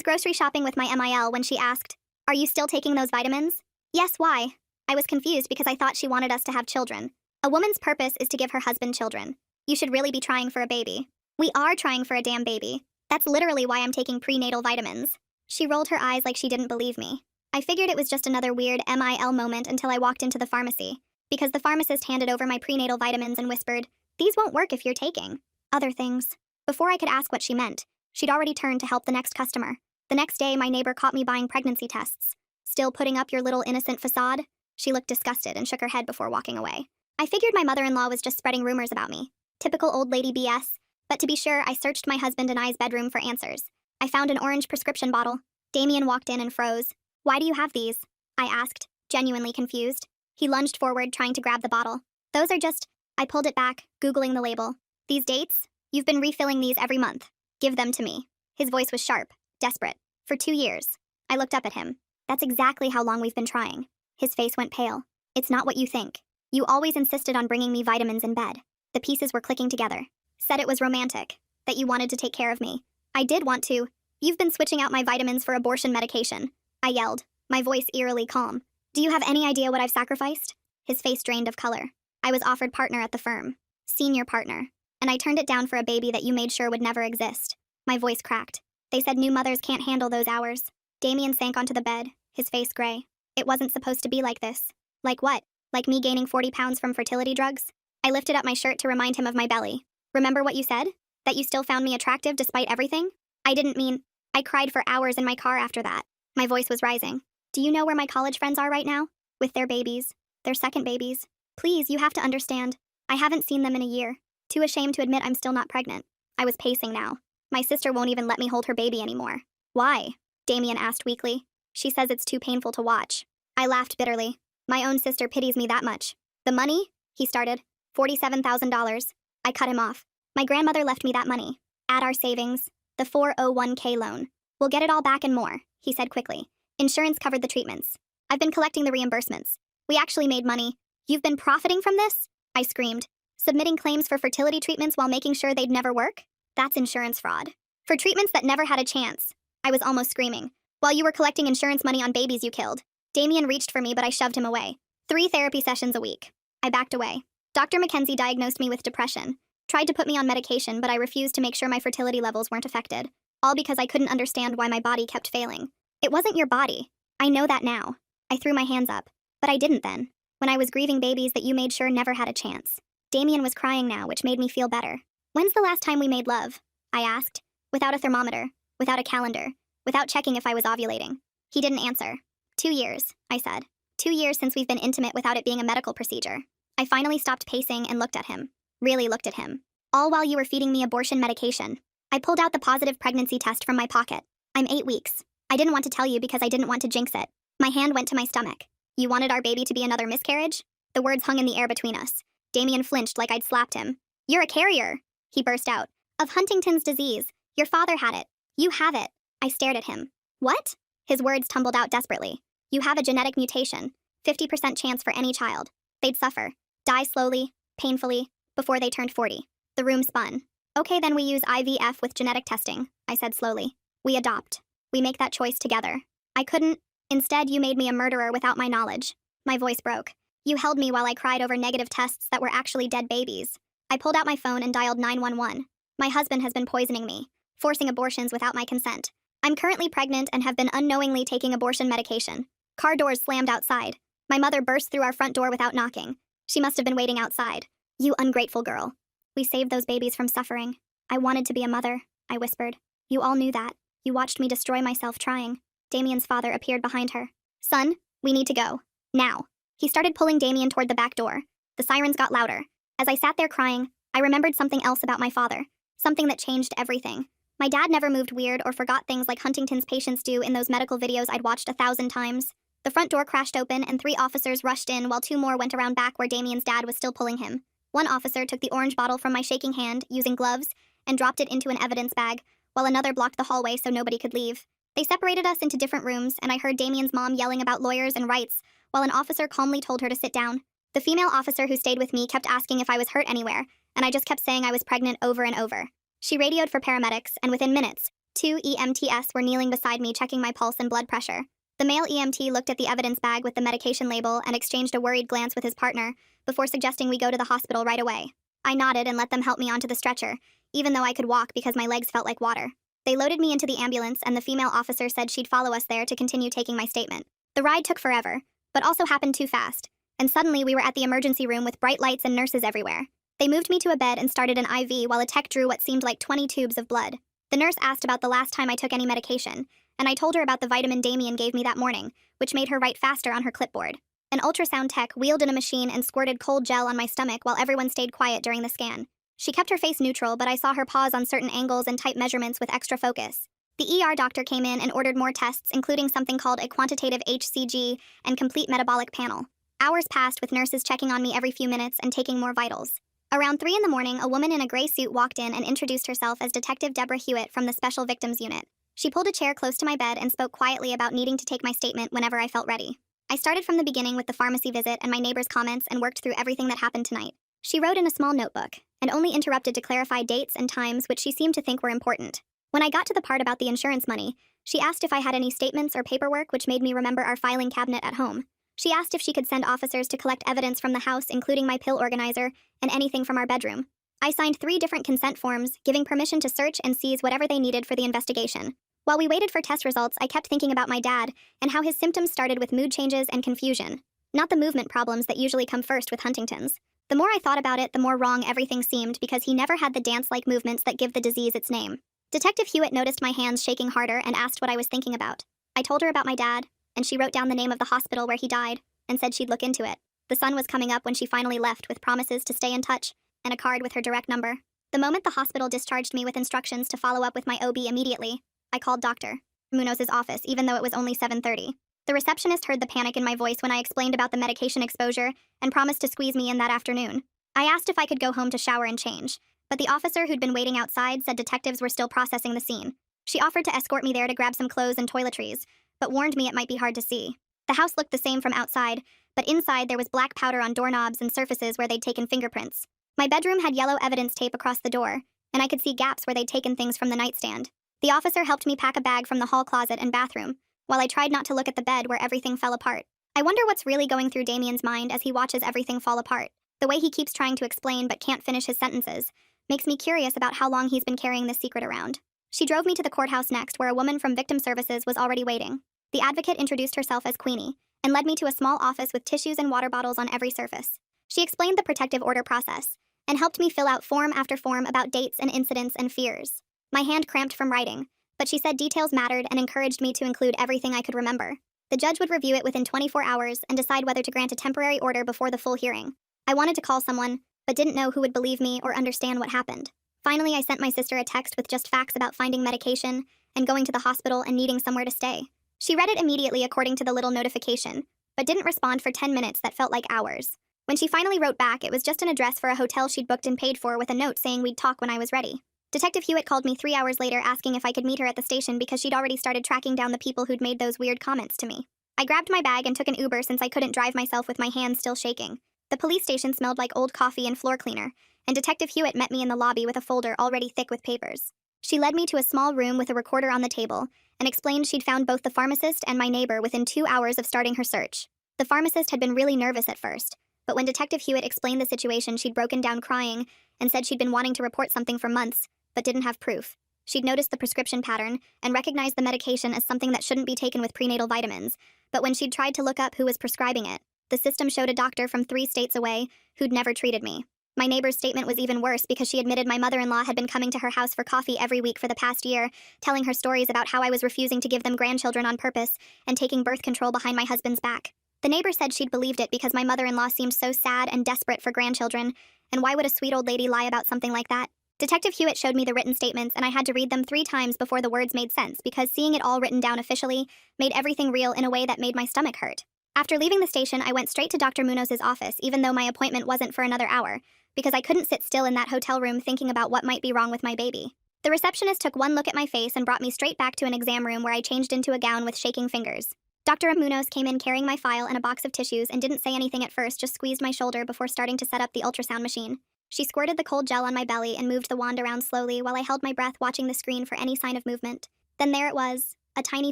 was grocery shopping with my MIL when she asked, "Are you still taking those vitamins?" "Yes, why?" I was confused because I thought she wanted us to have children. A woman's purpose is to give her husband children. You should really be trying for a baby. We are trying for a damn baby. That's literally why I'm taking prenatal vitamins. She rolled her eyes like she didn't believe me. I figured it was just another weird MIL moment until I walked into the pharmacy, because the pharmacist handed over my prenatal vitamins and whispered, "These won't work if you're taking other things." Before I could ask what she meant, she'd already turned to help the next customer. The next day, my neighbor caught me buying pregnancy tests. "Still putting up your little innocent facade?" She looked disgusted and shook her head before walking away. I figured my mother-in-law was just spreading rumors about me. Typical old lady BS. But to be sure, I searched my husband and I's bedroom for answers. I found an orange prescription bottle. Damien walked in and froze. "Why do you have these?" I asked, genuinely confused. He lunged forward, trying to grab the bottle. "Those are just..." I pulled it back, Googling the label. "These dates? You've been refilling these every month. Give them to me." His voice was sharp, desperate. "For 2 years. I looked up at him. "That's exactly how long we've been trying." His face went pale. "It's not what you think. You always insisted on bringing me vitamins in bed." The pieces were clicking together. "Said it was romantic. That you wanted to take care of me." "I did want to. You've been switching out my vitamins for abortion medication." I yelled, my voice eerily calm. "Do you have any idea what I've sacrificed?" His face drained of color. "I was offered partner at the firm. Senior partner. And I turned it down for a baby that you made sure would never exist." My voice cracked. "They said new mothers can't handle those hours." Damien sank onto the bed, his face gray. "It wasn't supposed to be like this." "Like what? Like me gaining 40 pounds from fertility drugs?" I lifted up my shirt to remind him of my belly. "Remember what you said? That you still found me attractive despite everything?" "I didn't mean..." I cried for hours in my car after that. My voice was rising. "Do you know where my college friends are right now? With their babies. Their second babies. Please, you have to understand. I haven't seen them in a year. Too ashamed to admit I'm still not pregnant." I was pacing now. "My sister won't even let me hold her baby anymore." "Why?" Damien asked weakly. "She says it's too painful to watch." I laughed bitterly. "My own sister pities me that much." "The money?" he started. $47,000. I cut him off. "My grandmother left me that money. Add our savings. The 401k loan. We'll get it all back and more," he said quickly. "Insurance covered the treatments. I've been collecting the reimbursements. We actually made money." "You've been profiting from this?" I screamed. "Submitting claims for fertility treatments while making sure they'd never work? That's insurance fraud. For treatments that never had a chance." I was almost screaming. "While you were collecting insurance money on babies you killed." Damien reached for me, but I shoved him away. 3 therapy sessions a week. I backed away. Dr. Mackenzie diagnosed me with depression. Tried to put me on medication, but I refused to make sure my fertility levels weren't affected. All because I couldn't understand why my body kept failing. "It wasn't your body. I know that now." I threw my hands up. "But I didn't then. When I was grieving babies that you made sure never had a chance." Damien was crying now, which made me feel better. "When's the last time we made love?" I asked. Without a thermometer, without a calendar, without checking if I was ovulating. He didn't answer. 2 years, I said. 2 years since we've been intimate without it being a medical procedure. I finally stopped pacing and looked at him. Really looked at him. "All while you were feeding me abortion medication." I pulled out the positive pregnancy test from my pocket. "I'm 8 weeks. I didn't want to tell you because I didn't want to jinx it." My hand went to my stomach. "You wanted our baby to be another miscarriage?" The words hung in the air between us. Damien flinched like I'd slapped him. "You're a carrier," he burst out. "Of Huntington's disease. Your father had it. You have it." I stared at him. "What?" His words tumbled out desperately. "You have a genetic mutation. 50% chance for any child. They'd suffer. Die slowly, painfully, before they turned 40. The room spun. "Okay, then we use IVF with genetic testing," I said slowly. "We adopt. We make that choice together." I couldn't. Instead, you made me a murderer without my knowledge. My voice broke. You held me while I cried over negative tests that were actually dead babies. I pulled out my phone and dialed 911. "My husband has been poisoning me, forcing abortions without my consent. I'm currently pregnant and have been unknowingly taking abortion medication." Car doors slammed outside. My mother burst through our front door without knocking. She must have been waiting outside. "You ungrateful girl. We saved those babies from suffering." "I wanted to be a mother," I whispered. "You all knew that. You watched me destroy myself trying." Damien's father appeared behind her. "Son, we need to go. Now." He started pulling Damien toward the back door. The sirens got louder. As I sat there crying, I remembered something else about my father. Something that changed everything. My dad never moved weird or forgot things like Huntington's patients do in those medical videos I'd watched 1,000 times. The front door crashed open and 3 officers rushed in while 2 more went around back where Damien's dad was still pulling him. One officer took the orange bottle from my shaking hand, using gloves, and dropped it into an evidence bag, while another blocked the hallway so nobody could leave. They separated us into different rooms, and I heard Damien's mom yelling about lawyers and rights, while an officer calmly told her to sit down. The female officer who stayed with me kept asking if I was hurt anywhere, and I just kept saying I was pregnant over and over. She radioed for paramedics, and within minutes, Two EMTs were kneeling beside me checking my pulse and blood pressure. The male EMT looked at the evidence bag with the medication label and exchanged a worried glance with his partner before suggesting we go to the hospital right away. I nodded and let them help me onto the stretcher, even though I could walk because my legs felt like water. They loaded me into the ambulance and the female officer said she'd follow us there to continue taking my statement. The ride took forever, but also happened too fast, and suddenly we were at the emergency room with bright lights and nurses everywhere. They moved me to a bed and started an IV while a tech drew what seemed like 20 tubes of blood. The nurse asked about the last time I took any medication, and I told her about the vitamin Damien gave me that morning, which made her write faster on her clipboard. An ultrasound tech wheeled in a machine and squirted cold gel on my stomach while everyone stayed quiet during the scan. She kept her face neutral, but I saw her pause on certain angles and type measurements with extra focus. The ER doctor came in and ordered more tests, including something called a quantitative HCG and complete metabolic panel. Hours passed with nurses checking on me every few minutes and taking more vitals. Around 3 in the morning, a woman in a gray suit walked in and introduced herself as Detective Deborah Hewitt from the Special Victims Unit. She pulled a chair close to my bed and spoke quietly about needing to take my statement whenever I felt ready. I started from the beginning with the pharmacy visit and my neighbor's comments and worked through everything that happened tonight. She wrote in a small notebook, and only interrupted to clarify dates and times which she seemed to think were important. When I got to the part about the insurance money, she asked if I had any statements or paperwork, which made me remember our filing cabinet at home. She asked if she could send officers to collect evidence from the house, including my pill organizer and anything from our bedroom. I signed 3 different consent forms, giving permission to search and seize whatever they needed for the investigation. While we waited for test results, I kept thinking about my dad and how his symptoms started with mood changes and confusion, not the movement problems that usually come first with Huntington's. The more I thought about it, the more wrong everything seemed because he never had the dance-like movements that give the disease its name. Detective Hewitt noticed my hands shaking harder and asked what I was thinking about. I told her about my dad, and she wrote down the name of the hospital where he died and said she'd look into it. The sun was coming up when she finally left with promises to stay in touch and a card with her direct number. The moment the hospital discharged me with instructions to follow up with my OB immediately, I called Dr. Munoz's office, even though it was only 7:30. The receptionist heard the panic in my voice when I explained about the medication exposure and promised to squeeze me in that afternoon. I asked if I could go home to shower and change, but the officer who'd been waiting outside said detectives were still processing the scene. She offered to escort me there to grab some clothes and toiletries, but warned me it might be hard to see. The house looked the same from outside, but inside there was black powder on doorknobs and surfaces where they'd taken fingerprints. My bedroom had yellow evidence tape across the door, and I could see gaps where they'd taken things from the nightstand. The officer helped me pack a bag from the hall closet and bathroom, while I tried not to look at the bed where everything fell apart. I wonder what's really going through Damien's mind as he watches everything fall apart. The way he keeps trying to explain but can't finish his sentences makes me curious about how long he's been carrying this secret around. She drove me to the courthouse next, where a woman from Victim Services was already waiting. The advocate introduced herself as Queenie and led me to a small office with tissues and water bottles on every surface. She explained the protective order process and helped me fill out form after form about dates and incidents and fears. My hand cramped from writing, but she said details mattered and encouraged me to include everything I could remember. The judge would review it within 24 hours and decide whether to grant a temporary order before the full hearing. I wanted to call someone, but didn't know who would believe me or understand what happened. Finally, I sent my sister a text with just facts about finding medication and going to the hospital and needing somewhere to stay. She read it immediately according to the little notification, but didn't respond for 10 minutes that felt like hours. When she finally wrote back, it was just an address for a hotel she'd booked and paid for with a note saying we'd talk when I was ready. Detective Hewitt called me 3 hours later asking if I could meet her at the station because she'd already started tracking down the people who'd made those weird comments to me. I grabbed my bag and took an Uber since I couldn't drive myself with my hands still shaking. The police station smelled like old coffee and floor cleaner, and Detective Hewitt met me in the lobby with a folder already thick with papers. She led me to a small room with a recorder on the table and explained she'd found both the pharmacist and my neighbor within 2 hours of starting her search. The pharmacist had been really nervous at first, but when Detective Hewitt explained the situation, she'd broken down crying and said she'd been wanting to report something for months, but didn't have proof. She'd noticed the prescription pattern and recognized the medication as something that shouldn't be taken with prenatal vitamins, but when she'd tried to look up who was prescribing it, the system showed a doctor from 3 states away who'd never treated me. My neighbor's statement was even worse because she admitted my mother-in-law had been coming to her house for coffee every week for the past year, telling her stories about how I was refusing to give them grandchildren on purpose and taking birth control behind my husband's back. The neighbor said she'd believed it because my mother-in-law seemed so sad and desperate for grandchildren, and why would a sweet old lady lie about something like that? Detective Hewitt showed me the written statements, and I had to read them 3 times before the words made sense because seeing it all written down officially made everything real in a way that made my stomach hurt. After leaving the station, I went straight to Dr. Munoz's office, even though my appointment wasn't for another hour, because I couldn't sit still in that hotel room thinking about what might be wrong with my baby. The receptionist took one look at my face and brought me straight back to an exam room where I changed into a gown with shaking fingers. Dr. Munoz came in carrying my file and a box of tissues and didn't say anything at first, just squeezed my shoulder before starting to set up the ultrasound machine. She squirted the cold gel on my belly and moved the wand around slowly while I held my breath watching the screen for any sign of movement. Then there it was, a tiny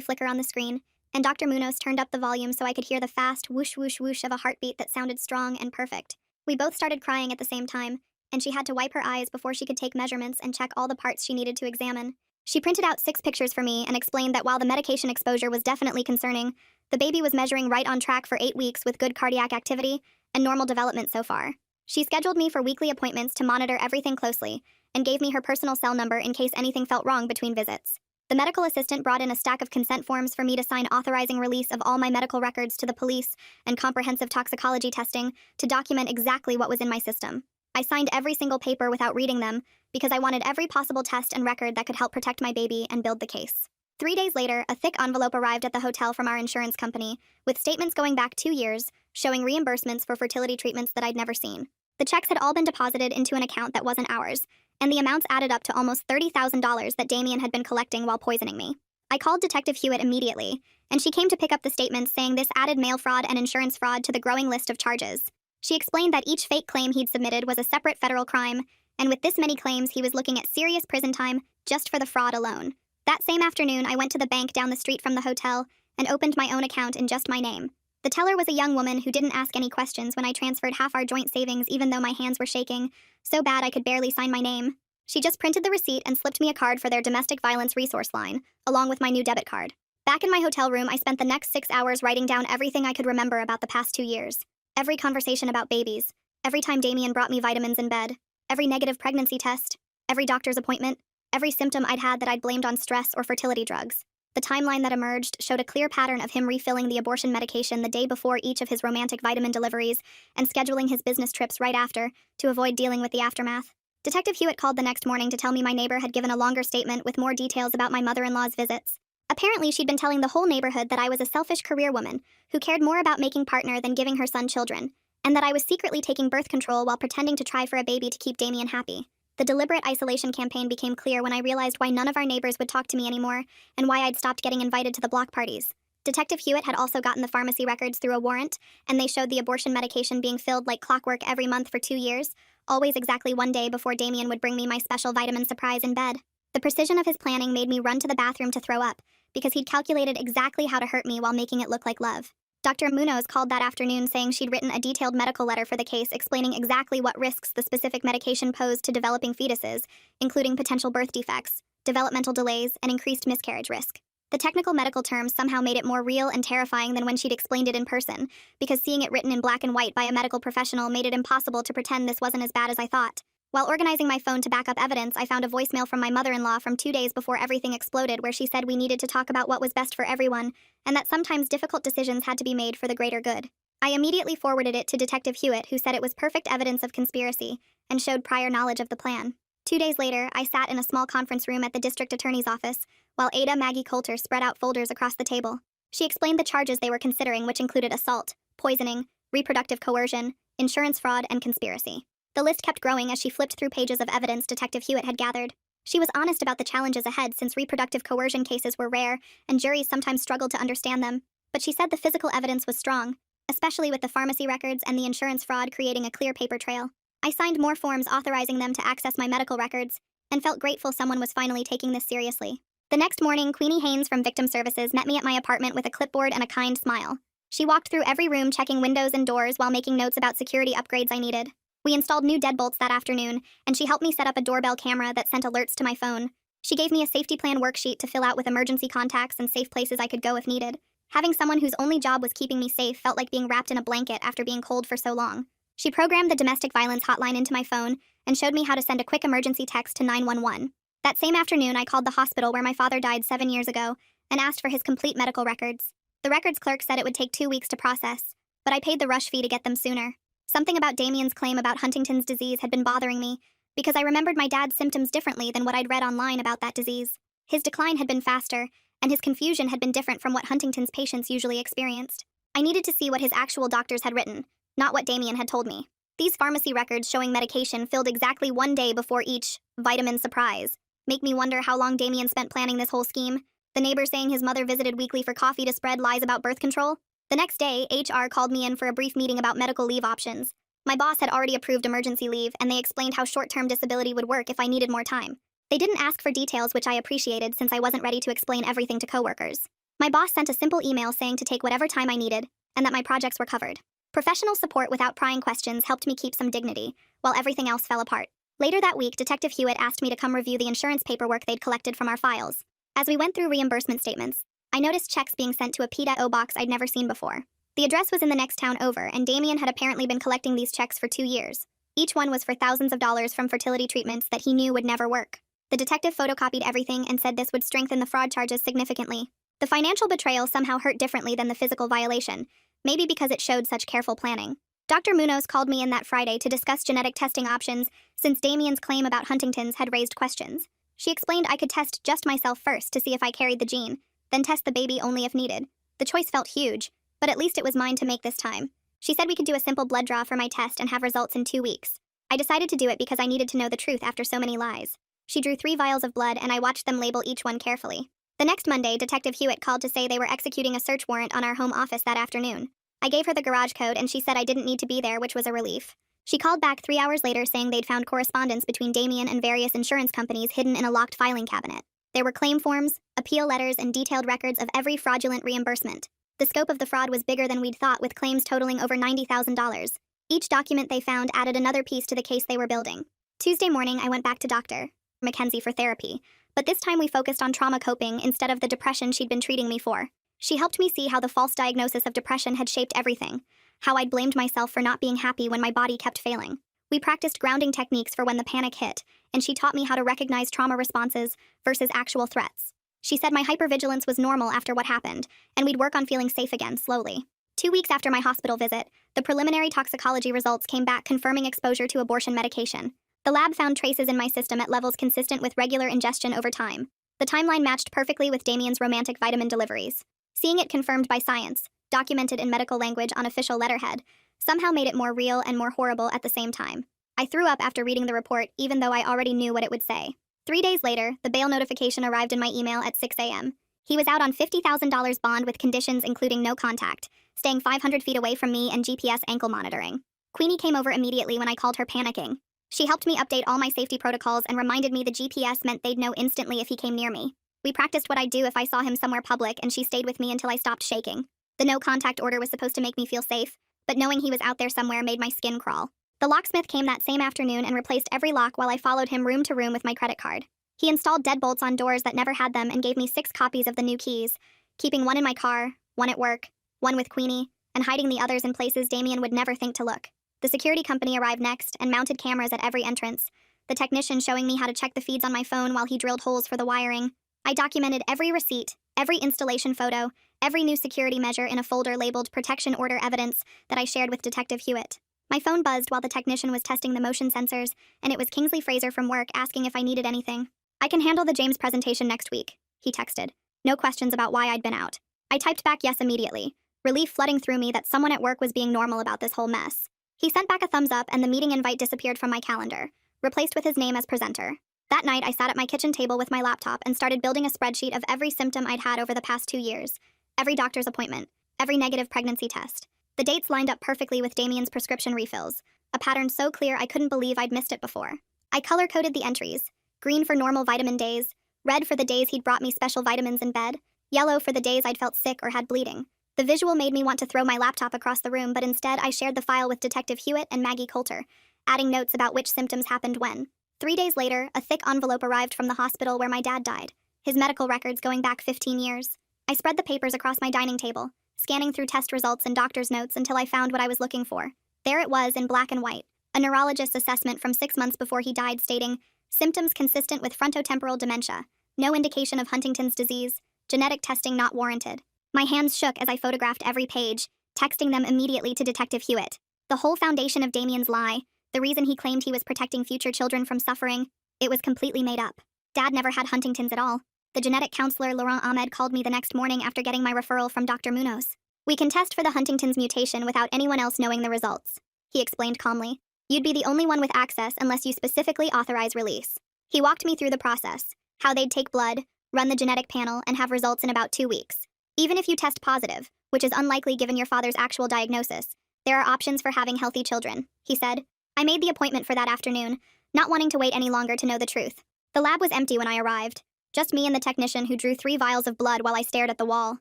flicker on the screen, and Dr. Munoz turned up the volume so I could hear the fast whoosh whoosh whoosh of a heartbeat that sounded strong and perfect. We both started crying at the same time, and she had to wipe her eyes before she could take measurements and check all the parts she needed to examine. She printed out 6 pictures for me and explained that while the medication exposure was definitely concerning, the baby was measuring right on track for 8 weeks with good cardiac activity and normal development so far. She scheduled me for weekly appointments to monitor everything closely and gave me her personal cell number in case anything felt wrong between visits. The medical assistant brought in a stack of consent forms for me to sign authorizing release of all my medical records to the police and comprehensive toxicology testing to document exactly what was in my system. I signed every single paper without reading them because I wanted every possible test and record that could help protect my baby and build the case. 3 days later, a thick envelope arrived at the hotel from our insurance company with statements going back 2 years showing reimbursements for fertility treatments that I'd never seen. The checks had all been deposited into an account that wasn't ours, and the amounts added up to almost $30,000 that Damien had been collecting while poisoning me. I called Detective Hewitt immediately, and she came to pick up the statements saying this added mail fraud and insurance fraud to the growing list of charges. She explained that each fake claim he'd submitted was a separate federal crime, and with this many claims he was looking at serious prison time just for the fraud alone. That same afternoon, I went to the bank down the street from the hotel and opened my own account in just my name. The teller was a young woman who didn't ask any questions when I transferred half our joint savings even though my hands were shaking so bad I could barely sign my name. She just printed the receipt and slipped me a card for their domestic violence resource line, along with my new debit card. Back in my hotel room, I spent the next 6 hours writing down everything I could remember about the past 2 years. Every conversation about babies, every time Damien brought me vitamins in bed, every negative pregnancy test, every doctor's appointment, every symptom I'd had that I'd blamed on stress or fertility drugs. The timeline that emerged showed a clear pattern of him refilling the abortion medication the day before each of his romantic vitamin deliveries and scheduling his business trips right after to avoid dealing with the aftermath. Detective Hewitt called the next morning to tell me my neighbor had given a longer statement with more details about my mother-in-law's visits. Apparently, she'd been telling the whole neighborhood that I was a selfish career woman who cared more about making partner than giving her son children, and that I was secretly taking birth control while pretending to try for a baby to keep Damien happy. The deliberate isolation campaign became clear when I realized why none of our neighbors would talk to me anymore and why I'd stopped getting invited to the block parties. Detective Hewitt had also gotten the pharmacy records through a warrant, and they showed the abortion medication being filled like clockwork every month for 2 years, always exactly 1 day before Damien would bring me my special vitamin surprise in bed. The precision of his planning made me run to the bathroom to throw up, because he'd calculated exactly how to hurt me while making it look like love. Dr. Munoz called that afternoon saying she'd written a detailed medical letter for the case explaining exactly what risks the specific medication posed to developing fetuses, including potential birth defects, developmental delays, and increased miscarriage risk. The technical medical terms somehow made it more real and terrifying than when she'd explained it in person, because seeing it written in black and white by a medical professional made it impossible to pretend this wasn't as bad as I thought. While organizing my phone to back up evidence, I found a voicemail from my mother-in-law from 2 days before everything exploded where she said we needed to talk about what was best for everyone, and that sometimes difficult decisions had to be made for the greater good. I immediately forwarded it to Detective Hewitt, who said it was perfect evidence of conspiracy and showed prior knowledge of the plan. 2 days later, I sat in a small conference room at the district attorney's office, while Ada Maggie Coulter spread out folders across the table. She explained the charges they were considering, which included assault, poisoning, reproductive coercion, insurance fraud, and conspiracy. The list kept growing as she flipped through pages of evidence Detective Hewitt had gathered. She was honest about the challenges ahead since reproductive coercion cases were rare and juries sometimes struggled to understand them, but she said the physical evidence was strong, especially with the pharmacy records and the insurance fraud creating a clear paper trail. I signed more forms authorizing them to access my medical records and felt grateful someone was finally taking this seriously. The next morning, Queenie Haynes from Victim Services met me at my apartment with a clipboard and a kind smile. She walked through every room checking windows and doors while making notes about security upgrades I needed. We installed new deadbolts that afternoon, and she helped me set up a doorbell camera that sent alerts to my phone. She gave me a safety plan worksheet to fill out with emergency contacts and safe places I could go if needed. Having someone whose only job was keeping me safe felt like being wrapped in a blanket after being cold for so long. She programmed the domestic violence hotline into my phone and showed me how to send a quick emergency text to 911. That same afternoon, I called the hospital where my father died 7 years ago and asked for his complete medical records. The records clerk said it would take 2 weeks to process, but I paid the rush fee to get them sooner. Something about Damien's claim about Huntington's disease had been bothering me, because I remembered my dad's symptoms differently than what I'd read online about that disease. His decline had been faster, and his confusion had been different from what Huntington's patients usually experienced. I needed to see what his actual doctors had written, not what Damien had told me. These pharmacy records showing medication filled exactly 1 day before each vitamin surprise make me wonder how long Damien spent planning this whole scheme. The neighbor saying his mother visited weekly for coffee to spread lies about birth control. The next day, HR called me in for a brief meeting about medical leave options, My boss had already approved emergency leave, and they explained how short-term disability would work if I needed more time. They didn't ask for details, which I appreciated since I wasn't ready to explain everything to coworkers. My boss sent a simple email saying to take whatever time I needed, and that my projects were covered. Professional support without prying questions helped me keep some dignity, while everything else fell apart. Later that week, Detective Hewitt asked me to come review the insurance paperwork they'd collected from our files. As we went through reimbursement statements, I noticed checks being sent to a P.O. box I'd never seen before. The address was in the next town over, and Damien had apparently been collecting these checks for 2 years. Each one was for thousands of dollars from fertility treatments that he knew would never work. The detective photocopied everything and said this would strengthen the fraud charges significantly. The financial betrayal somehow hurt differently than the physical violation, maybe because it showed such careful planning. Dr. Munoz called me in that Friday to discuss genetic testing options since Damien's claim about Huntington's had raised questions. She explained I could test just myself first to see if I carried the gene, then test the baby only if needed. The choice felt huge, but at least it was mine to make this time. She said we could do a simple blood draw for my test and have results in 2 weeks. I decided to do it because I needed to know the truth after so many lies. She drew 3 vials of blood, and I watched them label each one carefully. The next Monday, Detective Hewitt called to say they were executing a search warrant on our home office that afternoon. I gave her the garage code, and she said I didn't need to be there, which was a relief. She called back 3 hours later saying they'd found correspondence between Damien and various insurance companies hidden in a locked filing cabinet. There were claim forms, appeal letters, and detailed records of every fraudulent reimbursement. The scope of the fraud was bigger than we'd thought, with claims totaling over $90,000. Each document they found added another piece to the case they were building. Tuesday morning, I went back to Dr. Mackenzie for therapy, but this time we focused on trauma coping instead of the depression she'd been treating me for. She helped me see how the false diagnosis of depression had shaped everything, how I'd blamed myself for not being happy when my body kept failing. We practiced grounding techniques for when the panic hit, and she taught me how to recognize trauma responses versus actual threats. She said my hypervigilance was normal after what happened, and we'd work on feeling safe again slowly. 2 weeks after my hospital visit, the preliminary toxicology results came back confirming exposure to abortion medication. The lab found traces in my system at levels consistent with regular ingestion over time. The timeline matched perfectly with Damien's romantic vitamin deliveries. Seeing it confirmed by science, documented in medical language on official letterhead, somehow made it more real and more horrible at the same time. I threw up after reading the report, even though I already knew what it would say. 3 days later, the bail notification arrived in my email at 6 a.m. He was out on $50,000 bond with conditions including no contact, staying 500 feet away from me, and GPS ankle monitoring. Queenie came over immediately when I called her, panicking. She helped me update all my safety protocols and reminded me the GPS meant they'd know instantly if he came near me. We practiced what I'd do if I saw him somewhere public, and she stayed with me until I stopped shaking. The no-contact order was supposed to make me feel safe, but knowing he was out there somewhere made my skin crawl. The locksmith came that same afternoon and replaced every lock while I followed him room to room with my credit card. He installed deadbolts on doors that never had them and gave me 6 copies of the new keys, keeping one in my car, one at work, one with Queenie, and hiding the others in places Damien would never think to look. The security company arrived next and mounted cameras at every entrance, the technician showing me how to check the feeds on my phone while he drilled holes for the wiring. I documented every receipt, every installation photo, every new security measure in a folder labeled Protection Order Evidence that I shared with Detective Hewitt. My phone buzzed while the technician was testing the motion sensors, and it was Kingsley Fraser from work asking if I needed anything. "I can handle the James presentation next week," he texted. No questions about why I'd been out. I typed back yes immediately, relief flooding through me that someone at work was being normal about this whole mess. He sent back a thumbs up, and the meeting invite disappeared from my calendar, replaced with his name as presenter. That night, I sat at my kitchen table with my laptop and started building a spreadsheet of every symptom I'd had over the past 2 years, every doctor's appointment, every negative pregnancy test. The dates lined up perfectly with Damien's prescription refills, a pattern so clear I couldn't believe I'd missed it before. I color-coded the entries: green for normal vitamin days, red for the days he'd brought me special vitamins in bed, yellow for the days I'd felt sick or had bleeding. The visual made me want to throw my laptop across the room, but instead I shared the file with Detective Hewitt and Maggie Coulter, adding notes about which symptoms happened when. 3 days later, a thick envelope arrived from the hospital where my dad died, his medical records going back 15 years. I spread the papers across my dining table, scanning through test results and doctor's notes until I found what I was looking for. There it was in black and white, a neurologist's assessment from 6 months before he died stating, symptoms consistent with frontotemporal dementia, no indication of Huntington's disease, genetic testing not warranted. My hands shook as I photographed every page, texting them immediately to Detective Hewitt. The whole foundation of Damien's lie, the reason he claimed he was protecting future children from suffering, it was completely made up. Dad never had Huntington's at all. The genetic counselor Laurent Ahmed called me the next morning after getting my referral from Dr. Munoz. "We can test for the Huntington's mutation without anyone else knowing the results," he explained calmly. "You'd be the only one with access unless you specifically authorize release." He walked me through the process, how they'd take blood, run the genetic panel, and have results in about 2 weeks. Even if you test positive, which is unlikely given your father's actual diagnosis, There are options for having healthy children, he said. I made the appointment for that afternoon, not wanting to wait any longer to know the truth. The lab was empty when I arrived. Just me and the technician who drew 3 vials of blood while I stared at the wall.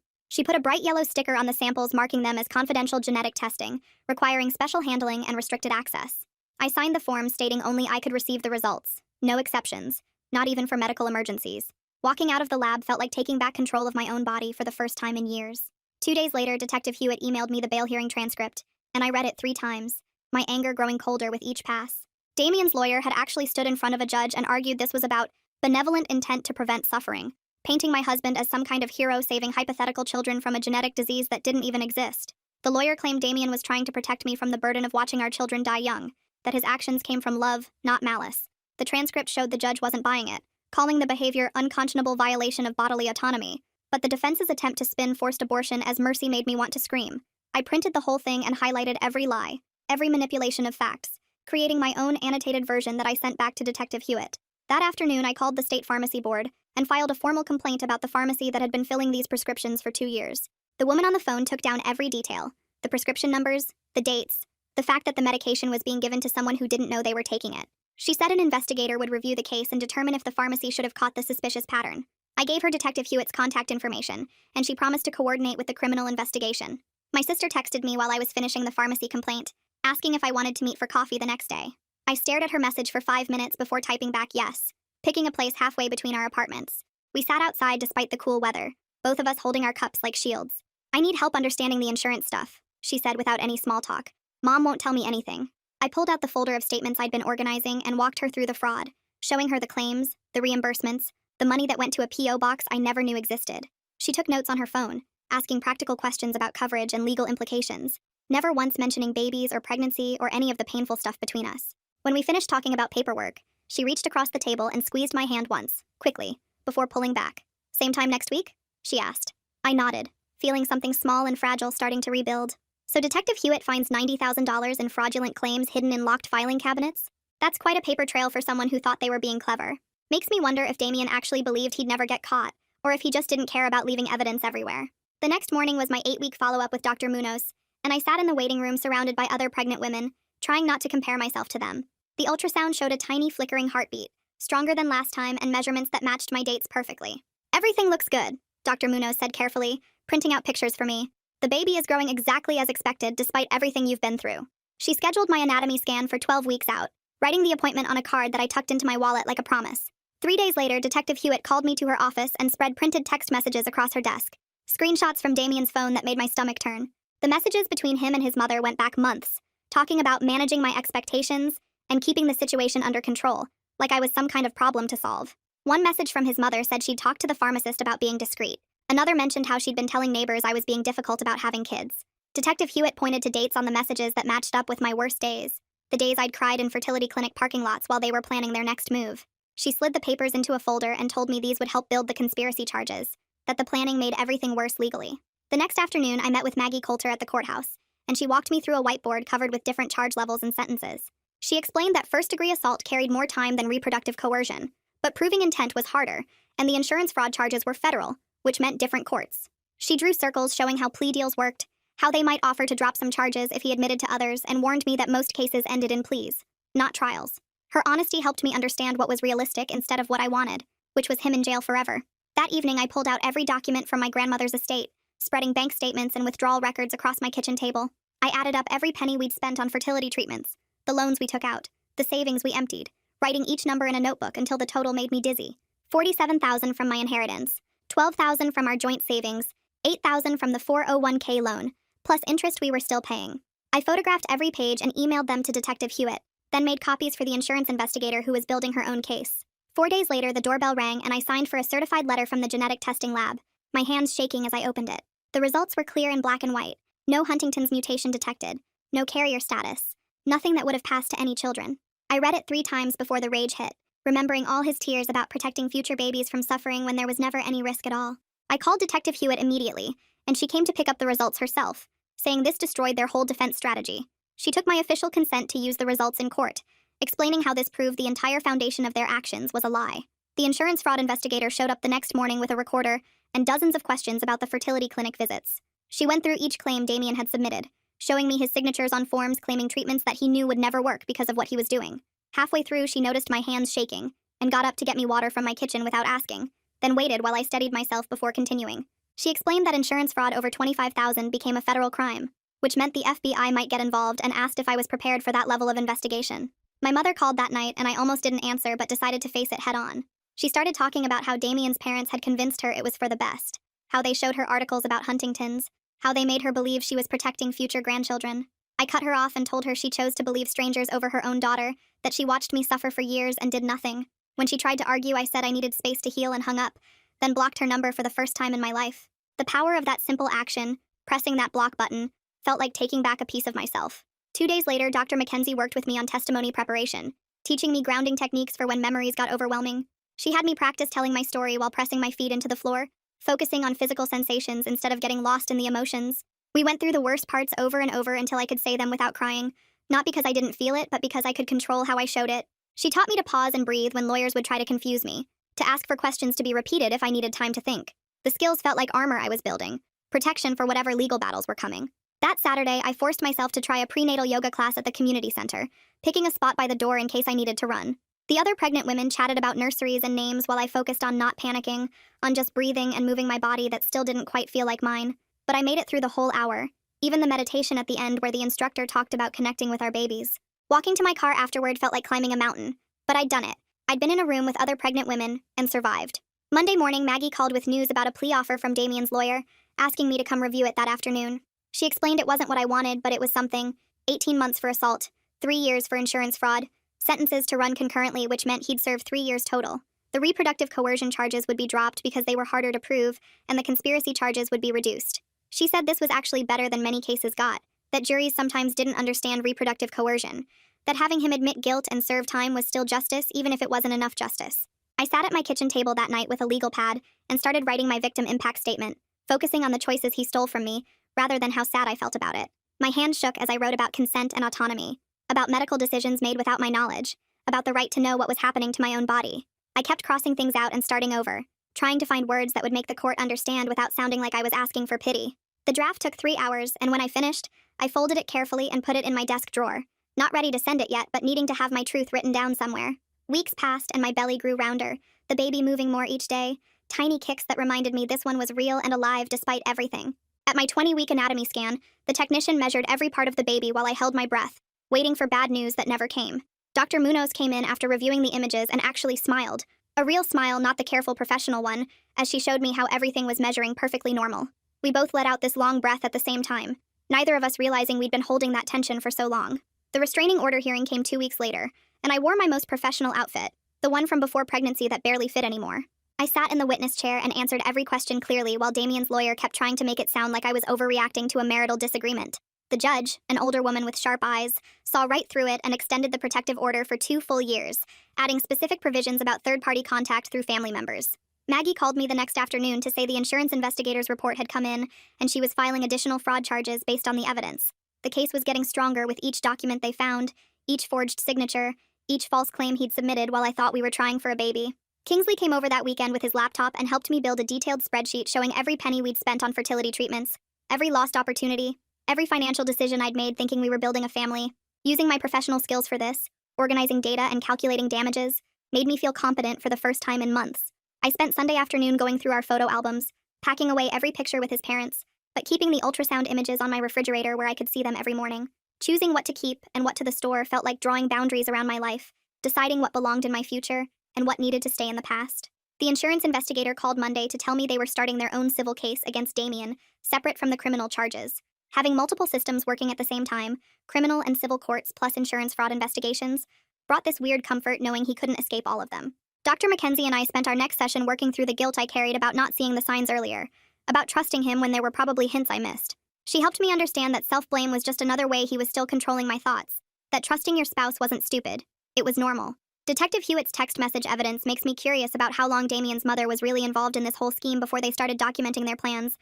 She put a bright yellow sticker on the samples marking them as confidential genetic testing, requiring special handling and restricted access. I signed the form stating only I could receive the results. No exceptions. Not even for medical emergencies. Walking out of the lab felt like taking back control of my own body for the first time in years. 2 days later, Detective Hewitt emailed me the bail hearing transcript, and I read it 3 times, my anger growing colder with each pass. Damien's lawyer had actually stood in front of a judge and argued this was about benevolent intent to prevent suffering, painting my husband as some kind of hero saving hypothetical children from a genetic disease that didn't even exist. The lawyer claimed Damien was trying to protect me from the burden of watching our children die young, that his actions came from love, not malice. The transcript showed the judge wasn't buying it, calling the behavior unconscionable violation of bodily autonomy, but the defense's attempt to spin forced abortion as mercy made me want to scream. I printed the whole thing and highlighted every lie, every manipulation of facts, creating my own annotated version that I sent back to Detective Hewitt. That afternoon, I called the state pharmacy board and filed a formal complaint about the pharmacy that had been filling these prescriptions for 2 years. The woman on the phone took down every detail, the prescription numbers, the dates, the fact that the medication was being given to someone who didn't know they were taking it. She said an investigator would review the case and determine if the pharmacy should have caught the suspicious pattern. I gave her Detective Hewitt's contact information, and she promised to coordinate with the criminal investigation. My sister texted me while I was finishing the pharmacy complaint, asking if I wanted to meet for coffee the next day. I stared at her message for 5 minutes before typing back yes, picking a place halfway between our apartments. We sat outside despite the cool weather, both of us holding our cups like shields. I need help understanding the insurance stuff, she said without any small talk. Mom won't tell me anything. I pulled out the folder of statements I'd been organizing and walked her through the fraud, showing her the claims, the reimbursements, the money that went to a P.O. box I never knew existed. She took notes on her phone, asking practical questions about coverage and legal implications, never once mentioning babies or pregnancy or any of the painful stuff between us. When we finished talking about paperwork, she reached across the table and squeezed my hand once, quickly, before pulling back. Same time next week? She asked. I nodded, feeling something small and fragile starting to rebuild. So Detective Hewitt finds $90,000 in fraudulent claims hidden in locked filing cabinets? That's quite a paper trail for someone who thought they were being clever. Makes me wonder if Damien actually believed he'd never get caught, or if he just didn't care about leaving evidence everywhere. The next morning was my 8-week follow-up with Dr. Munoz, and I sat in the waiting room surrounded by other pregnant women, trying not to compare myself to them. The ultrasound showed a tiny flickering heartbeat, stronger than last time and measurements that matched my dates perfectly. Everything looks good, Dr. Munoz said carefully, printing out pictures for me. The baby is growing exactly as expected despite everything you've been through. She scheduled my anatomy scan for 12 weeks out, writing the appointment on a card that I tucked into my wallet like a promise. 3 days later, Detective Hewitt called me to her office and spread printed text messages across her desk. Screenshots from Damien's phone that made my stomach turn. The messages between him and his mother went back months, talking about managing my expectations and keeping the situation under control, like I was some kind of problem to solve. One message from his mother said she'd talked to the pharmacist about being discreet. Another mentioned how she'd been telling neighbors I was being difficult about having kids. Detective Hewitt pointed to dates on the messages that matched up with my worst days. The days I'd cried in fertility clinic parking lots while they were planning their next move. She slid the papers into a folder and told me these would help build the conspiracy charges, that the planning made everything worse legally. The next afternoon, I met with Maggie Coulter at the courthouse, and she walked me through a whiteboard covered with different charge levels and sentences. She explained that first-degree assault carried more time than reproductive coercion, but proving intent was harder, and the insurance fraud charges were federal, which meant different courts. She drew circles showing how plea deals worked, how they might offer to drop some charges if he admitted to others, and warned me that most cases ended in pleas, not trials. Her honesty helped me understand what was realistic instead of what I wanted, which was him in jail forever. That evening, I pulled out every document from my grandmother's estate, spreading bank statements and withdrawal records across my kitchen table. I added up every penny we'd spent on fertility treatments, the loans we took out, the savings we emptied, writing each number in a notebook until the total made me dizzy. $47,000 from my inheritance, $12,000 from our joint savings, $8,000 from the 401k loan, plus interest we were still paying. I photographed every page and emailed them to Detective Hewitt, then made copies for the insurance investigator who was building her own case. 4 days later, the doorbell rang and I signed for a certified letter from the genetic testing lab, my hands shaking as I opened it. The results were clear in black and white. No Huntington's mutation detected, no carrier status, nothing that would have passed to any children. I read it 3 times before the rage hit, remembering all his tears about protecting future babies from suffering when there was never any risk at all. I called Detective Hewitt immediately, and she came to pick up the results herself, saying this destroyed their whole defense strategy. She took my official consent to use the results in court, explaining how this proved the entire foundation of their actions was a lie. The insurance fraud investigator showed up the next morning with a recorder and dozens of questions about the fertility clinic visits. She went through each claim Damien had submitted, showing me his signatures on forms claiming treatments that he knew would never work because of what he was doing. Halfway through, she noticed my hands shaking and got up to get me water from my kitchen without asking, then waited while I steadied myself before continuing. She explained that insurance fraud over $25,000 became a federal crime, which meant the FBI might get involved, and asked if I was prepared for that level of investigation. My mother called that night, and I almost didn't answer but decided to face it head on. She started talking about how Damien's parents had convinced her it was for the best, how they showed her articles about Huntington's, how they made her believe she was protecting future grandchildren. I cut her off and told her she chose to believe strangers over her own daughter, that she watched me suffer for years and did nothing. When she tried to argue, I said I needed space to heal and hung up, then blocked her number for the first time in my life. The power of that simple action, pressing that block button, felt like taking back a piece of myself. 2 days later, Dr. Mackenzie worked with me on testimony preparation, teaching me grounding techniques for when memories got overwhelming. She had me practice telling my story while pressing my feet into the floor, focusing on physical sensations instead of getting lost in the emotions. We went through the worst parts over and over until I could say them without crying, not because I didn't feel it, but because I could control how I showed it. She taught me to pause and breathe when lawyers would try to confuse me, to ask for questions to be repeated if I needed time to think. The skills felt like armor I was building, protection for whatever legal battles were coming. That Saturday, I forced myself to try a prenatal yoga class at the community center, picking a spot by the door in case I needed to run. The other pregnant women chatted about nurseries and names while I focused on not panicking, on just breathing and moving my body that still didn't quite feel like mine. But I made it through the whole hour, even the meditation at the end where the instructor talked about connecting with our babies. Walking to my car afterward felt like climbing a mountain, but I'd done it. I'd been in a room with other pregnant women and survived. Monday morning, Maggie called with news about a plea offer from Damien's lawyer, asking me to come review it that afternoon. She explained it wasn't what I wanted, but it was something. 18 months for assault, 3 years for insurance fraud, sentences to run concurrently, which meant he'd serve 3 years total. The reproductive coercion charges would be dropped because they were harder to prove, and the conspiracy charges would be reduced. She said this was actually better than many cases got, that juries sometimes didn't understand reproductive coercion, that having him admit guilt and serve time was still justice even if it wasn't enough justice. I sat at my kitchen table that night with a legal pad and started writing my victim impact statement, focusing on the choices he stole from me, rather than how sad I felt about it. My hands shook as I wrote about consent and autonomy, about medical decisions made without my knowledge, about the right to know what was happening to my own body. I kept crossing things out and starting over, trying to find words that would make the court understand without sounding like I was asking for pity. The draft took 3 hours, and when I finished, I folded it carefully and put it in my desk drawer, not ready to send it yet, but needing to have my truth written down somewhere. Weeks passed and my belly grew rounder, the baby moving more each day, tiny kicks that reminded me this one was real and alive despite everything. At my 20-week anatomy scan, the technician measured every part of the baby while I held my breath, waiting for bad news that never came. Dr. Munoz came in after reviewing the images and actually smiled. A real smile, not the careful professional one, as she showed me how everything was measuring perfectly normal. We both let out this long breath at the same time, neither of us realizing we'd been holding that tension for so long. The restraining order hearing came 2 weeks later, and I wore my most professional outfit, the one from before pregnancy that barely fit anymore. I sat in the witness chair and answered every question clearly while Damien's lawyer kept trying to make it sound like I was overreacting to a marital disagreement. The judge, an older woman with sharp eyes, saw right through it and extended the protective order for 2 full years, adding specific provisions about third-party contact through family members. Maggie called me the next afternoon to say the insurance investigator's report had come in, and she was filing additional fraud charges based on the evidence. The case was getting stronger with each document they found, each forged signature, each false claim he'd submitted while I thought we were trying for a baby. Kingsley came over that weekend with his laptop and helped me build a detailed spreadsheet showing every penny we'd spent on fertility treatments, every lost opportunity, every financial decision I'd made thinking we were building a family. Using my professional skills for this, organizing data and calculating damages, made me feel competent for the first time in months. I spent Sunday afternoon going through our photo albums, packing away every picture with his parents, but keeping the ultrasound images on my refrigerator where I could see them every morning. Choosing what to keep and what to store felt like drawing boundaries around my life, deciding what belonged in my future and what needed to stay in the past. The insurance investigator called Monday to tell me they were starting their own civil case against Damien, separate from the criminal charges. Having multiple systems working at the same time, criminal and civil courts plus insurance fraud investigations, brought this weird comfort knowing he couldn't escape all of them. Dr. Mackenzie and I spent our next session working through the guilt I carried about not seeing the signs earlier, about trusting him when there were probably hints I missed. She helped me understand that self-blame was just another way he was still controlling my thoughts, that trusting your spouse wasn't stupid, it was normal. Detective Hewitt's text message evidence makes me curious about how long Damien's mother was really involved in this whole scheme before they started documenting their plans.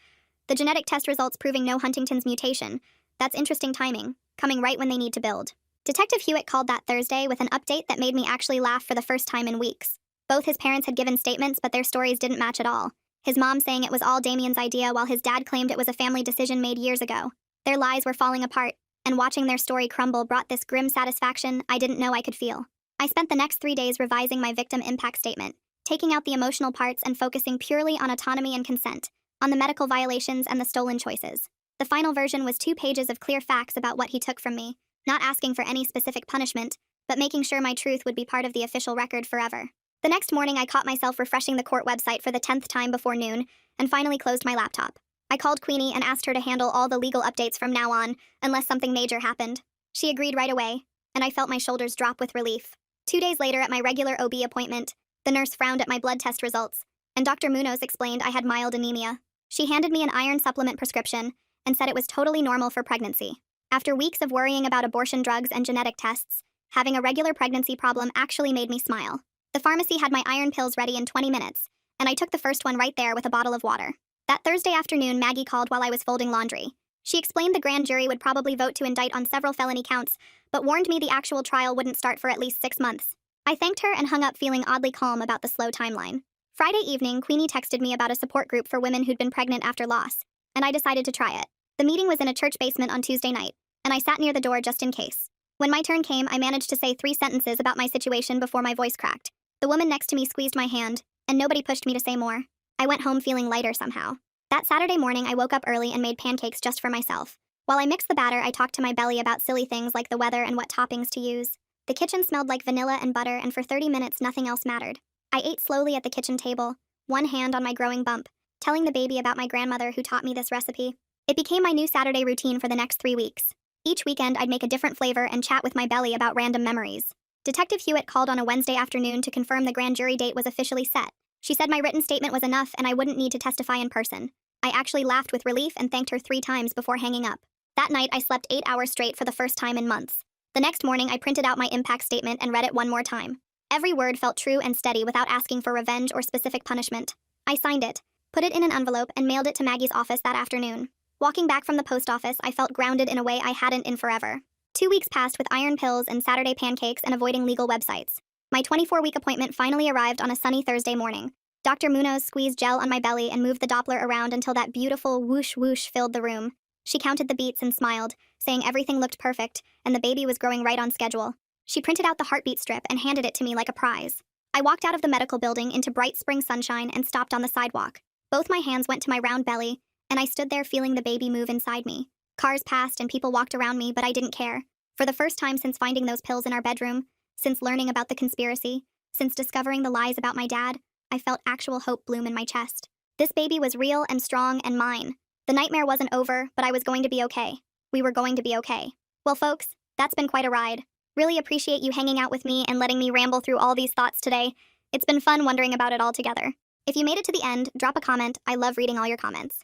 The genetic test results proving no Huntington's mutation. That's interesting timing, coming right when they need to build. Detective Hewitt called that Thursday with an update that made me actually laugh for the first time in weeks. Both his parents had given statements, but their stories didn't match at all. His mom saying it was all Damien's idea while his dad claimed it was a family decision made years ago. Their lies were falling apart, and watching their story crumble brought this grim satisfaction I didn't know I could feel. I spent the next 3 days revising my victim impact statement, taking out the emotional parts and focusing purely on autonomy and consent, on the medical violations and the stolen choices. The final version was 2 pages of clear facts about what he took from me, not asking for any specific punishment, but making sure my truth would be part of the official record forever. The next morning, I caught myself refreshing the court website for the 10th time before noon, and finally closed my laptop. I called Queenie and asked her to handle all the legal updates from now on, unless something major happened. She agreed right away, and I felt my shoulders drop with relief. 2 days later at my regular OB appointment, the nurse frowned at my blood test results, and Dr. Munoz explained I had mild anemia. She handed me an iron supplement prescription and said it was totally normal for pregnancy. After weeks of worrying about abortion drugs and genetic tests, having a regular pregnancy problem actually made me smile. The pharmacy had my iron pills ready in 20 minutes, and I took the first one right there with a bottle of water. That Thursday afternoon, Maggie called while I was folding laundry. She explained the grand jury would probably vote to indict on several felony counts, but warned me the actual trial wouldn't start for at least 6 months. I thanked her and hung up feeling oddly calm about the slow timeline. Friday evening, Queenie texted me about a support group for women who'd been pregnant after loss, and I decided to try it. The meeting was in a church basement on Tuesday night, and I sat near the door just in case. When my turn came, I managed to say 3 sentences about my situation before my voice cracked. The woman next to me squeezed my hand, and nobody pushed me to say more. I went home feeling lighter somehow. That Saturday morning, I woke up early and made pancakes just for myself. While I mixed the batter, I talked to my belly about silly things like the weather and what toppings to use. The kitchen smelled like vanilla and butter, and for 30 minutes, nothing else mattered. I ate slowly at the kitchen table, one hand on my growing bump, telling the baby about my grandmother who taught me this recipe. It became my new Saturday routine for the next 3 weeks. Each weekend, I'd make a different flavor and chat with my belly about random memories. Detective Hewitt called on a Wednesday afternoon to confirm the grand jury date was officially set. She said my written statement was enough and I wouldn't need to testify in person. I actually laughed with relief and thanked her 3 times before hanging up. That night, I slept 8 hours straight for the first time in months. The next morning, I printed out my impact statement and read it one more time. Every word felt true and steady without asking for revenge or specific punishment. I signed it, put it in an envelope, and mailed it to Maggie's office that afternoon. Walking back from the post office, I felt grounded in a way I hadn't in forever. 2 weeks passed with iron pills and Saturday pancakes and avoiding legal websites. My 24-week appointment finally arrived on a sunny Thursday morning. Dr. Munoz squeezed gel on my belly and moved the Doppler around until that beautiful whoosh whoosh filled the room. She counted the beats and smiled, saying everything looked perfect, and the baby was growing right on schedule. She printed out the heartbeat strip and handed it to me like a prize. I walked out of the medical building into bright spring sunshine and stopped on the sidewalk. Both my hands went to my round belly, and I stood there feeling the baby move inside me. Cars passed and people walked around me, but I didn't care. For the first time since finding those pills in our bedroom, since learning about the conspiracy, since discovering the lies about my dad, I felt actual hope bloom in my chest. This baby was real and strong and mine. The nightmare wasn't over, but I was going to be okay. We were going to be okay. Well, folks, that's been quite a ride. Really appreciate you hanging out with me and letting me ramble through all these thoughts today. It's been fun wondering about it all together. If you made it to the end, drop a comment. I love reading all your comments.